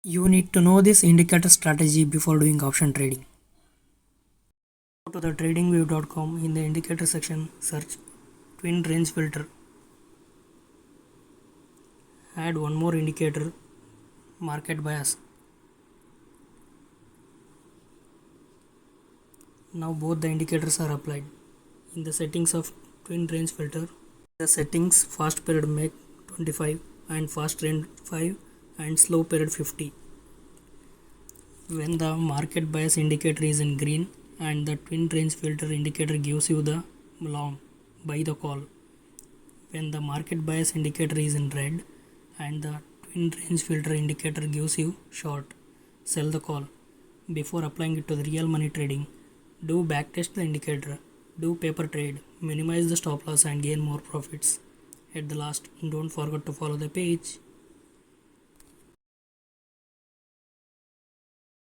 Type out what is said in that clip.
You need to know this indicator strategy before doing option trading. Go to the tradingview.com. In the indicator section, search twin range filter. Add one more indicator, market bias. Now both the indicators are applied. In the settings of twin range filter, the settings fast period make 25 and fast range 5 and slow period 50. When the market bias indicator is in green and the twin range filter indicator gives you the long, buy the call. When the market bias indicator is in red and the twin range filter indicator gives you short, sell the call. Before applying it to the real money trading, do backtest the indicator, do paper trade, minimize the stop loss and gain more profits. At the last, don't forget to follow the page.